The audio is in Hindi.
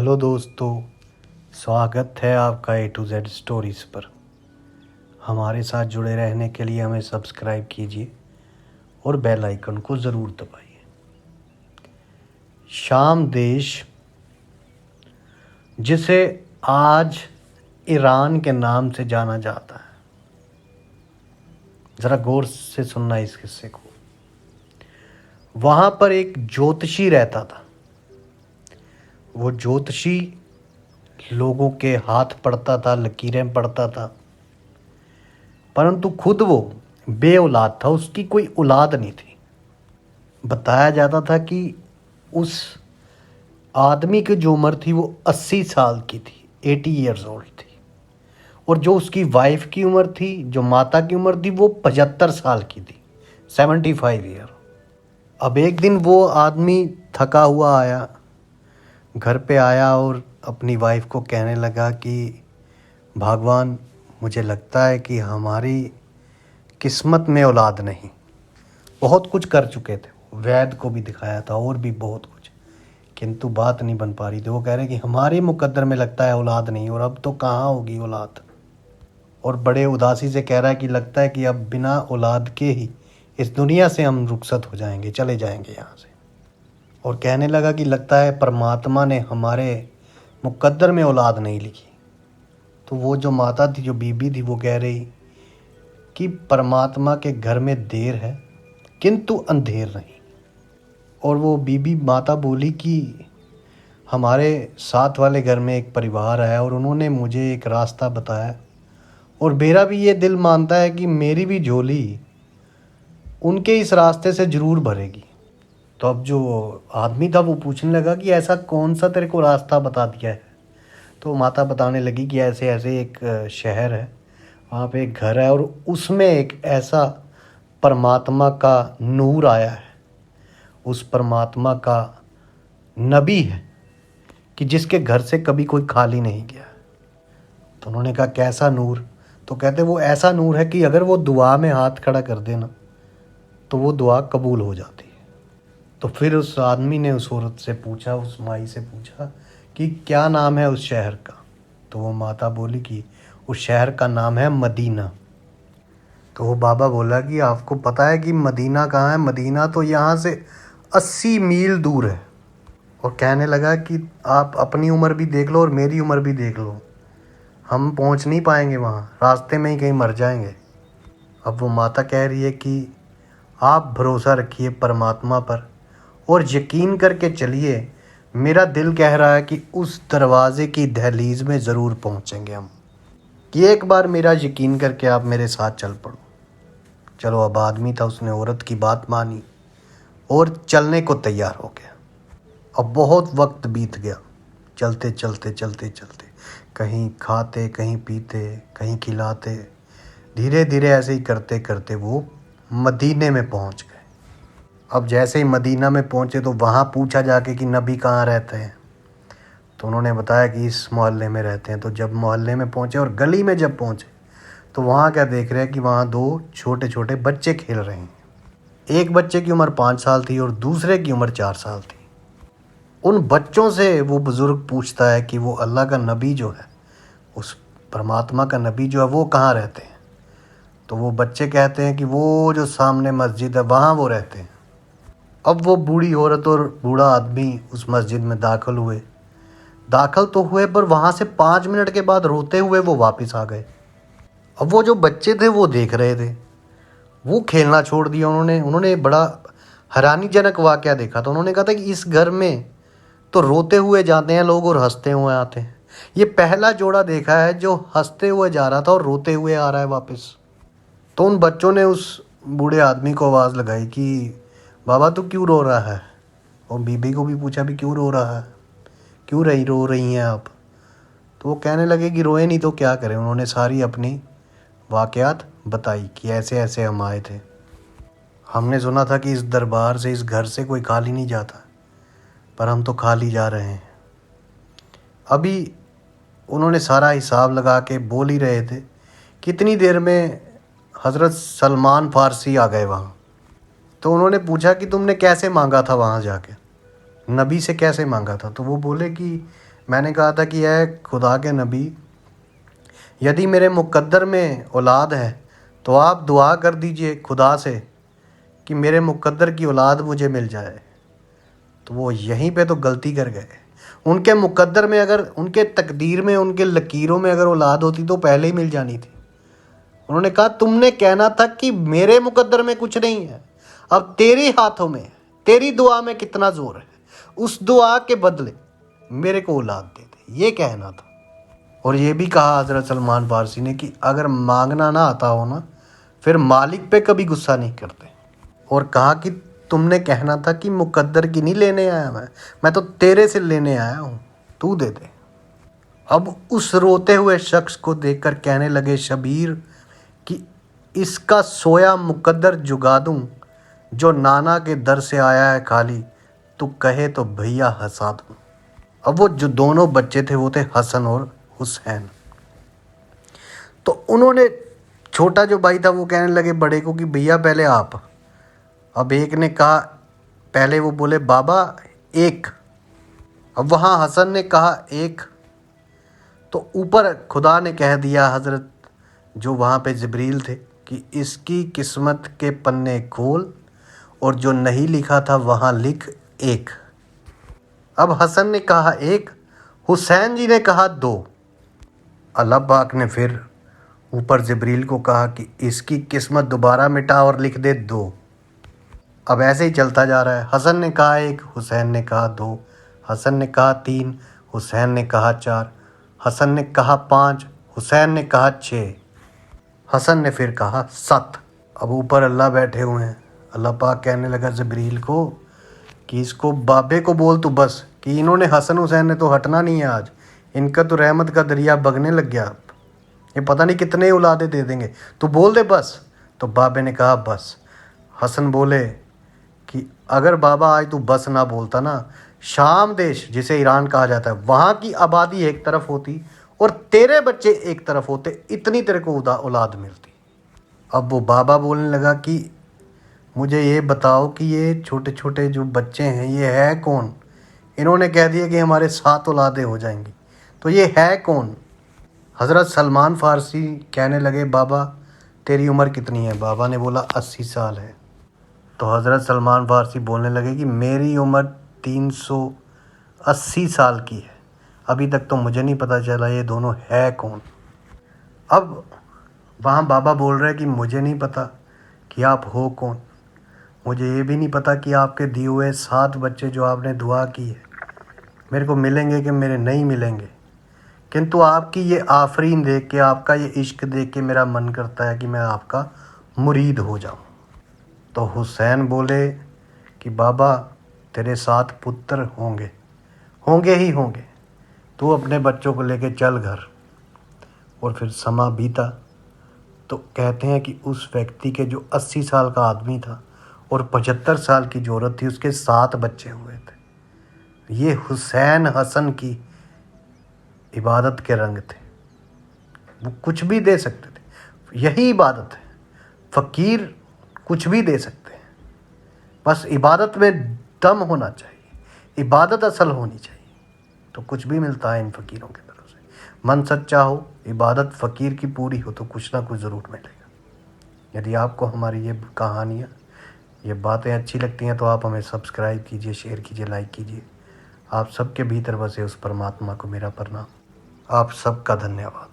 हेलो दोस्तों, स्वागत है आपका A to Z स्टोरीज़ पर। हमारे साथ जुड़े रहने के लिए हमें सब्सक्राइब कीजिए और बेल आइकन को ज़रूर दबाइए। शाम देश, जिसे आज ईरान के नाम से जाना जाता है। ज़रा गौर से सुनना इस किस्से को। वहाँ पर एक ज्योतिषी रहता था। वो ज्योतिषी लोगों के हाथ पढ़ता था, लकीरें पढ़ता था, परंतु खुद वो बे औलाद था। उसकी कोई औलाद नहीं थी। बताया जाता था कि उस आदमी की जो उम्र थी वो 80 साल की थी, 80 ईयर्स ओल्ड थी। और जो उसकी वाइफ की उम्र थी, जो माता की उम्र थी, वो 75 साल की थी, 75 ईयर। अब एक दिन वो आदमी थका हुआ आया, घर पे आया और अपनी वाइफ को कहने लगा कि भगवान, मुझे लगता है कि हमारी किस्मत में औलाद नहीं। बहुत कुछ कर चुके थे, वैद्य को भी दिखाया था और भी बहुत कुछ, किंतु बात नहीं बन पा रही थी। वो कह रहे कि हमारे मुकद्दर में लगता है औलाद नहीं, और अब तो कहाँ होगी औलाद। और बड़े उदासी से कह रहा है कि लगता है कि अब बिना औलाद के ही इस दुनिया से हम रुखसत हो जाएंगे, चले जाएंगे यहाँ से। और कहने लगा कि लगता है परमात्मा ने हमारे मुकद्दर में औलाद नहीं लिखी। तो वो जो माता थी, जो बीबी थी, वो कह रही कि परमात्मा के घर में देर है किंतु अंधेर नहीं। और वो बीबी माता बोली कि हमारे साथ वाले घर में एक परिवार है और उन्होंने मुझे एक रास्ता बताया, और मेरा भी ये दिल मानता है कि मेरी भी झोली उनके इस रास्ते से ज़रूर भरेगी। तो अब जो आदमी था वो पूछने लगा कि ऐसा कौन सा तेरे को रास्ता बता दिया है। तो माता बताने लगी कि ऐसे ऐसे एक शहर है, वहाँ पे एक घर है और उसमें एक ऐसा परमात्मा का नूर आया है, उस परमात्मा का नबी है कि जिसके घर से कभी कोई खाली नहीं गया। तो उन्होंने कहा कैसा नूर? तो कहते वो ऐसा नूर है कि अगर वो दुआ में हाथ खड़ा कर देना तो वो दुआ कबूल हो जाती है। तो फिर उस आदमी ने उस औरत से पूछा, उस माई से पूछा कि क्या नाम है उस शहर का। तो वो माता बोली कि उस शहर का नाम है मदीना। तो वो बाबा बोला कि आपको पता है कि मदीना कहाँ है? मदीना तो यहाँ से 80 मील दूर है। और कहने लगा कि आप अपनी उम्र भी देख लो और मेरी उम्र भी देख लो, हम पहुँच नहीं पाएंगे वहाँ, रास्ते में ही कहीं मर जाएंगे। अब वो माता कह रही है कि आप भरोसा रखिए परमात्मा पर और यकीन करके चलिए। मेरा दिल कह रहा है कि उस दरवाज़े की दहलीज में ज़रूर पहुँचेंगे हम, कि एक बार मेरा यकीन करके आप मेरे साथ चल पड़ो। चलो, अब आदमी था, उसने औरत की बात मानी और चलने को तैयार हो गया। अब बहुत वक्त बीत गया, चलते चलते चलते चलते, कहीं खाते, कहीं पीते, कहीं खिलाते, धीरे धीरे ऐसे ही करते करते वो मदीने में पहुंच गए। अब जैसे ही मदीना में पहुंचे तो वहाँ पूछा जाके कि नबी कहाँ रहते हैं। तो उन्होंने बताया कि इस मोहल्ले में रहते हैं। तो जब मोहल्ले में पहुंचे और गली में जब पहुंचे तो वहाँ क्या देख रहे हैं कि वहाँ दो छोटे छोटे बच्चे खेल रहे हैं। एक बच्चे की उम्र 5 साल थी और दूसरे की उम्र 4 साल थी। उन बच्चों से वो बुज़ुर्ग पूछता है कि वो अल्लाह का नबी जो है, उस परमात्मा का नबी जो है, वो कहाँ रहते हैं। तो वो बच्चे कहते हैं कि वो जो सामने मस्जिद है वहाँ वो रहते हैं। अब वो बूढ़ी औरत और बूढ़ा आदमी उस मस्जिद में दाखिल तो हुए, पर वहाँ से 5 मिनट के बाद रोते हुए वो वापस आ गए। अब वो जो बच्चे थे वो देख रहे थे, वो खेलना छोड़ दिया। उन्होंने बड़ा हैरानीजनक वाक़या देखा। तो उन्होंने कहा था कि इस घर में तो रोते हुए जाते हैं लोग और हंसते हुए आते हैं। ये पहला जोड़ा देखा है जो हंसते हुए जा रहा था और रोते हुए आ रहा है वापस। तो उन बच्चों ने उस बूढ़े आदमी को आवाज़ लगाई कि बाबा तू क्यों रो रहा है। और बीबी को भी पूछा भी क्यों रो रहा है, क्यों रो रही हैं आप। तो वो कहने लगे कि रोए नहीं तो क्या करें। उन्होंने सारी अपनी वाक़यात बताई कि ऐसे ऐसे हम आए थे, हमने सुना था कि इस दरबार से, इस घर से कोई खाली नहीं जाता, पर हम तो खाली जा रहे हैं। अभी उन्होंने सारा हिसाब लगा के बोल ही रहे थे, कितनी देर में हज़रत सलमान फ़ारसी आ गए वहाँ। तो उन्होंने पूछा कि तुमने कैसे मांगा था वहाँ जाके, नबी से कैसे मांगा था। तो वो बोले कि मैंने कहा था कि यह खुदा के नबी, यदि मेरे मुकद्दर में औलाद है तो आप दुआ कर दीजिए खुदा से कि मेरे मुकद्दर की औलाद मुझे मिल जाए। तो वो यहीं पे तो गलती कर गए। उनके मुकद्दर में, अगर उनके तकदीर में, उनके लकीरों में अगर औलाद होती तो पहले ही मिल जानी थी। उन्होंने कहा तुमने कहना था कि मेरे मुकद्दर में कुछ नहीं है, अब तेरे हाथों में है, तेरी दुआ में कितना जोर है, उस दुआ के बदले मेरे को औलाद दे दे, ये कहना था। और ये भी कहा हज़रत सलमान फारसी ने कि अगर मांगना ना आता हो ना, फिर मालिक पे कभी गुस्सा नहीं करते। और कहा कि तुमने कहना था कि मुकद्दर की नहीं लेने आया मैं तो तेरे से लेने आया हूँ, तू दे दे। अब उस रोते हुए शख्स को देखकर कहने लगे शबीर कि इसका सोया मुकद्दर जुगा दूँ जो नाना के दर से आया है खाली, तू कहे तो भैया हंसा दूँ। अब वो जो दोनों बच्चे थे वो थे हसन और हुसैन। तो उन्होंने, छोटा जो भाई था वो कहने लगे बड़े को कि भैया पहले आप। अब एक ने कहा, पहले वो बोले बाबा एक। अब वहाँ हसन ने कहा एक। तो ऊपर खुदा ने कह दिया, हज़रत जो वहाँ पे जिब्रील थे, कि इसकी किस्मत के पन्ने खोल और जो नहीं लिखा था वहाँ लिख एक। अब हसन ने कहा एक, हुसैन जी ने कहा दो। अल्लाह पाक ने फिर ऊपर जिब्रील को कहा कि इसकी किस्मत दोबारा मिटा और लिख दे दो। अब ऐसे ही चलता जा रहा है। हसन ने कहा एक, हुसैन ने कहा दो, हसन ने कहा तीन, हुसैन ने कहा चार, हसन ने कहा पाँच, हुसैन ने कहा छः, हसन ने फिर कहा सात। अब ऊपर अल्लाह बैठे हुए हैं। अल्लाह पाक कहने लगा जिब्रील को कि इसको बाबे को बोल तू बस, कि इन्होंने हसन हुसैन ने तो हटना नहीं है आज, इनका तो रहमत का दरिया बगने लग गया, ये पता नहीं कितने औलादे दे देंगे, तू बोल दे बस। तो बाबे ने कहा बस। हसन बोले कि अगर बाबा आज तू बस ना बोलता ना, शाम देश जिसे ईरान कहा जाता है वहाँ की आबादी एक तरफ होती और तेरे बच्चे एक तरफ होते, इतनी तेरे को औलाद मिलती। अब वो बाबा बोलने लगा कि मुझे ये बताओ कि ये छोटे छोटे जो बच्चे हैं ये है कौन? इन्होंने कह दिया कि हमारे 7 औलादें हो जाएंगी, तो ये है कौन? हज़रत सलमान फ़ारसी कहने लगे बाबा तेरी उम्र कितनी है? बाबा ने बोला 80 साल है। तो हज़रत सलमान फ़ारसी बोलने लगे कि मेरी उम्र 380 साल की है, अभी तक तो मुझे नहीं पता चला ये दोनों है कौन। अब वहाँ बाबा बोल रहे कि मुझे नहीं पता कि आप हो कौन, मुझे ये भी नहीं पता कि आपके दिए हुए 7 बच्चे जो आपने दुआ की है मेरे को मिलेंगे कि मेरे नहीं मिलेंगे, किंतु आपकी ये आफरीन देख के, आपका ये इश्क देख के मेरा मन करता है कि मैं आपका मुरीद हो जाऊं। तो हुसैन बोले कि बाबा तेरे 7 पुत्र होंगे, होंगे ही होंगे, तू अपने बच्चों को लेके चल घर। और फिर समा बीता। तो कहते हैं कि उस व्यक्ति के जो 80 साल का आदमी था और 75 साल की जो औरत थी उसके 7 बच्चे हुए थे। ये हुसैन हसन की इबादत के रंग थे, वो कुछ भी दे सकते थे, यही इबादत है। फ़कीर कुछ भी दे सकते हैं, बस इबादत में दम होना चाहिए, इबादत असल होनी चाहिए, तो कुछ भी मिलता है इन फ़कीरों की तरफ से। मन सच्चा हो, इबादत फ़कीर की पूरी हो तो कुछ ना कुछ ज़रूर मिलेगा। यदि आपको हमारी ये कहानियाँ, ये बातें अच्छी लगती हैं तो आप हमें सब्सक्राइब कीजिए, शेयर कीजिए, लाइक कीजिए। आप सबके भीतर बसे उस परमात्मा को मेरा प्रणाम। आप सबका धन्यवाद।